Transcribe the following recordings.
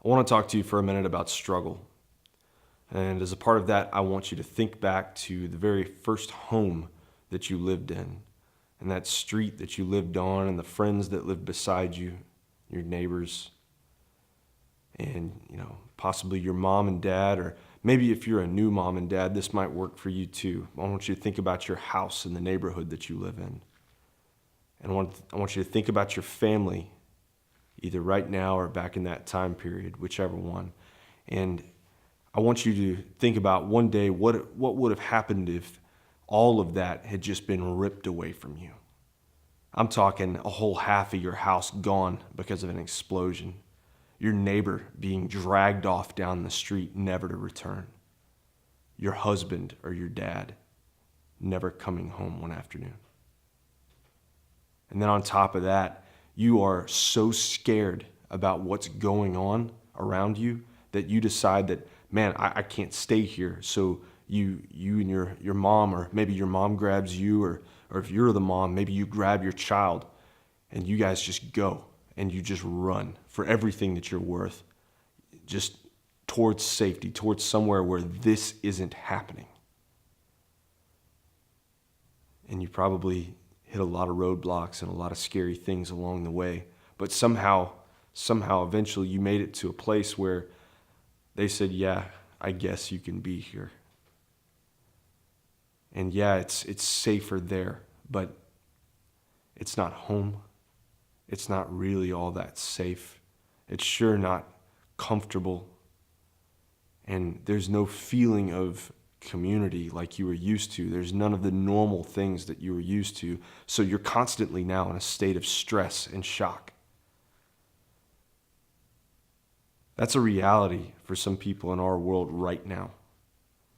I want to talk to you for a minute about struggle. And as a part of that, I want you to think back to the very first home that you lived in, and that street that you lived on, and the friends that lived beside you, your neighbors, and possibly your mom and dad, or maybe if you're a new mom and dad, this might work for you too. I want you to think about your house and the neighborhood that you live in. And I want you to think about your family, either right now or back in that time period, whichever one. And I want you to think about one day what would have happened if all of that had just been ripped away from you. I'm talking a whole half of your house gone because of an explosion. Your neighbor being dragged off down the street, never to return. Your husband or your dad never coming home one afternoon. And then on top of that, you are so scared about what's going on around you that you decide that, man, I can't stay here. So you and your mom, or maybe your mom grabs you, or if you're the mom, maybe you grab your child and you guys just go and you just run for everything that you're worth, just towards safety, towards somewhere where this isn't happening. And you probably hit a lot of roadblocks and a lot of scary things along the way. But somehow, eventually you made it to a place where they said, yeah, I guess you can be here. And yeah, it's safer there, but it's not home. It's not really all that safe. It's sure not comfortable. And there's no feeling of community like you were used to. There's none of the normal things that you were used to. So you're constantly now in a state of stress and shock. That's a reality for some people in our world right now.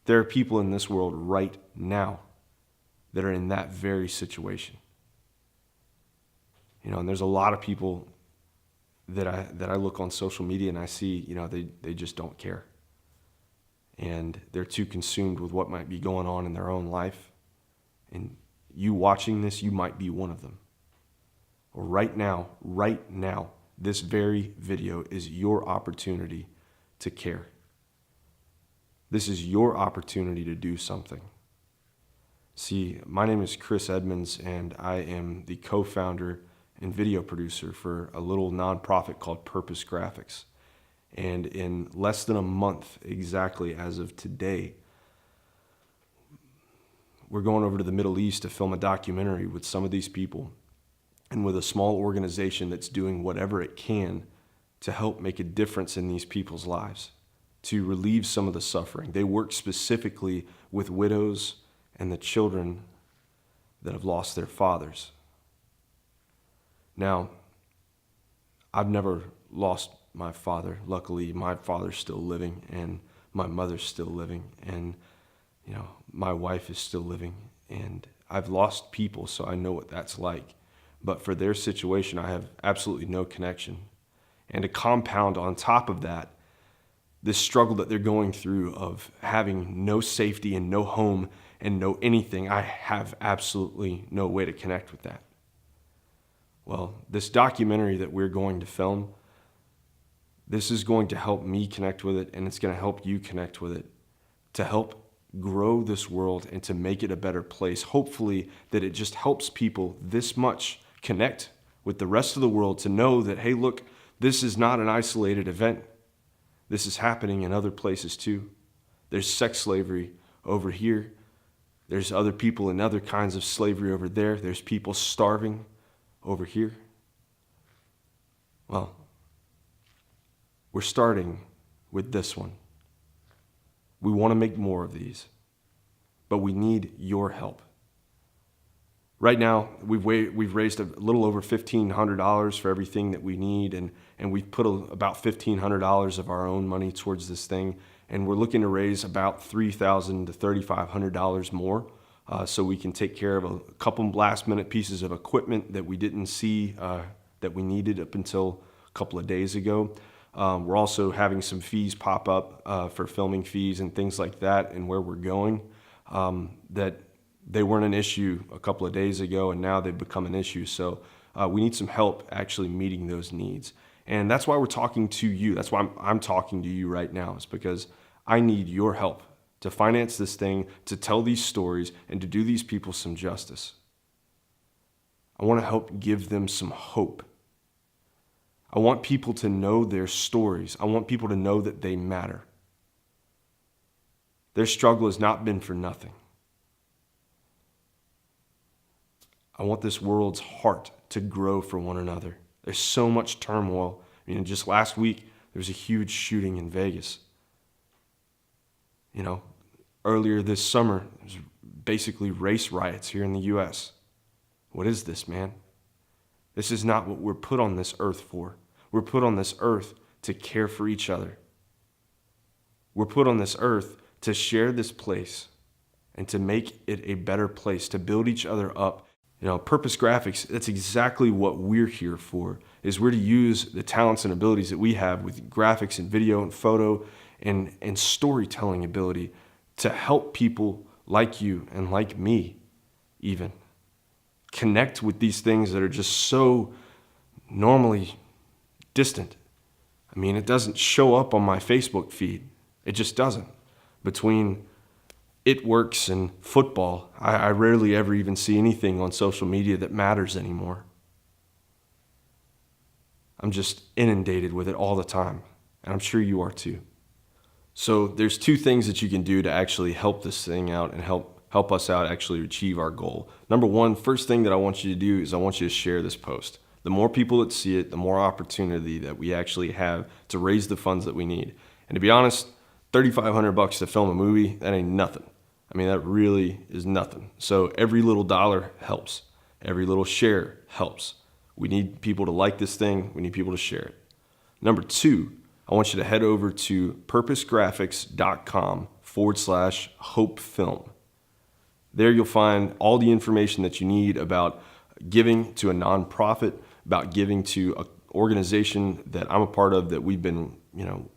There are people in this world right now that are in that very situation. And there's a lot of people that I look on social media and I see, they just don't care. And they're too consumed with what might be going on in their own life. And you watching this, you might be one of them. Or right now, this very video is your opportunity to care. This is your opportunity to do something. See, my name is Chris Edmonds, and I am the co-founder and video producer for a little nonprofit called Purpose Graphics. And in less than a month, exactly as of today, we're going over to the Middle East to film a documentary with some of these people and with a small organization that's doing whatever it can to help make a difference in these people's lives, to relieve some of the suffering. They work specifically with widows and the children that have lost their fathers. Now, I've never lost my father. Luckily, my father's still living and my mother's still living, and my wife is still living, and I've lost people, so I know what that's like. But for their situation, I have absolutely no connection. And to compound on top of that, this struggle that they're going through of having no safety and no home and no anything, I have absolutely no way to connect with that. Well, this documentary that we're going to film, this is going to help me connect with it, and it's going to help you connect with it, to help grow this world and to make it a better place. Hopefully that it just helps people this much connect with the rest of the world to know that, hey, look, this is not an isolated event. This is happening in other places too. There's sex slavery over here. There's other people in other kinds of slavery over there. There's people starving over here. Well, we're starting with this one. We want to make more of these, but we need your help. Right now, we've raised a little over $1,500 for everything that we need, and we've put about $1,500 of our own money towards this thing, and we're looking to raise about $3,000 to $3,500 more, so we can take care of a couple last-minute pieces of equipment that we didn't see that we needed up until a couple of days ago. We're also having some fees pop up for filming fees and things like that, and where we're going that they weren't an issue a couple of days ago, and now they've become an issue. So we need some help actually meeting those needs. And that's why we're talking to you. That's why I'm talking to you right now, is because I need your help to finance this thing, to tell these stories, and to do these people some justice. I want to help give them some hope. I want people to know their stories. I want people to know that they matter. Their struggle has not been for nothing. I want this world's heart to grow for one another. There's so much turmoil. I mean, just last week, there was a huge shooting in Vegas. Earlier this summer, there was basically race riots here in the U.S. What is this, man? This is not what we're put on this earth for. We're put on this earth to care for each other. We're put on this earth to share this place and to make it a better place, to build each other up. Purpose Graphics, that's exactly what we're here for, is we're to use the talents and abilities that we have with graphics and video and photo and storytelling ability to help people like you and like me even connect with these things that are just so normally distant. I mean, it doesn't show up on my Facebook feed. It just doesn't. Between It Works and football, I rarely ever even see anything on social media that matters anymore. I'm just inundated with it all the time, and I'm sure you are too. So there's two things that you can do to actually help this thing out and help us out actually achieve our goal. Number one, first thing that I want you to do is I want you to share this post. The more people that see it, the more opportunity that we actually have to raise the funds that we need. And to be honest, $3,500 to film a movie, that ain't nothing. I mean, that really is nothing. So every little dollar helps. Every little share helps. We need people to like this thing. We need people to share it. Number two, I want you to head over to purposegraphics.com/hopefilm. There you'll find all the information that you need about giving to a nonprofit, about giving to an organization that I'm a part of, that we've been,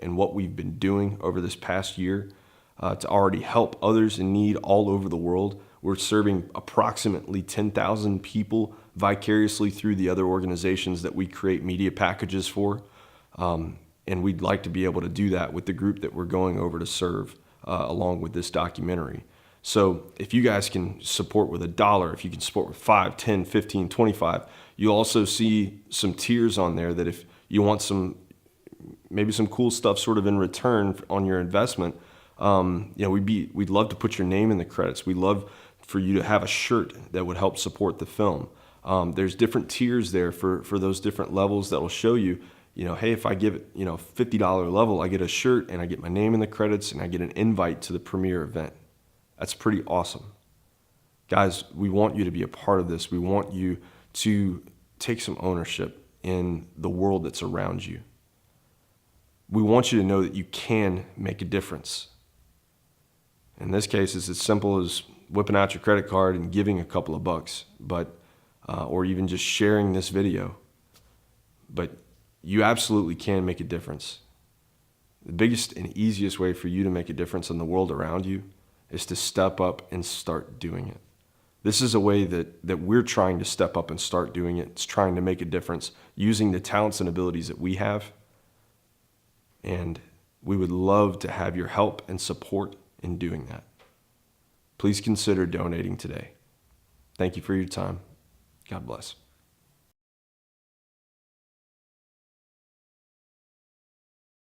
and what we've been doing over this past year to already help others in need all over the world. We're serving approximately 10,000 people vicariously through the other organizations that we create media packages for. And we'd like to be able to do that with the group that we're going over to serve along with this documentary. So if you guys can support with $1, if you can support with 5, 10, 15, 25, you'll also see some tiers on there that if you want maybe some cool stuff sort of in return on your investment, we'd love to put your name in the credits. We'd love for you to have a shirt that would help support the film. There's different tiers there for those different levels that will show you, hey, if I give it, $50 level, I get a shirt and I get my name in the credits and I get an invite to the premiere event. That's pretty awesome. Guys, we want you to be a part of this. We want you to take some ownership in the world that's around you. We want you to know that you can make a difference. In this case, it's as simple as whipping out your credit card and giving a couple of bucks, or even just sharing this video. But you absolutely can make a difference. The biggest and easiest way for you to make a difference in the world around you is to step up and start doing it. This is a way that we're trying to step up and start doing it. It's trying to make a difference using the talents and abilities that we have. And we would love to have your help and support in doing that. Please consider donating today. Thank you for your time. God bless.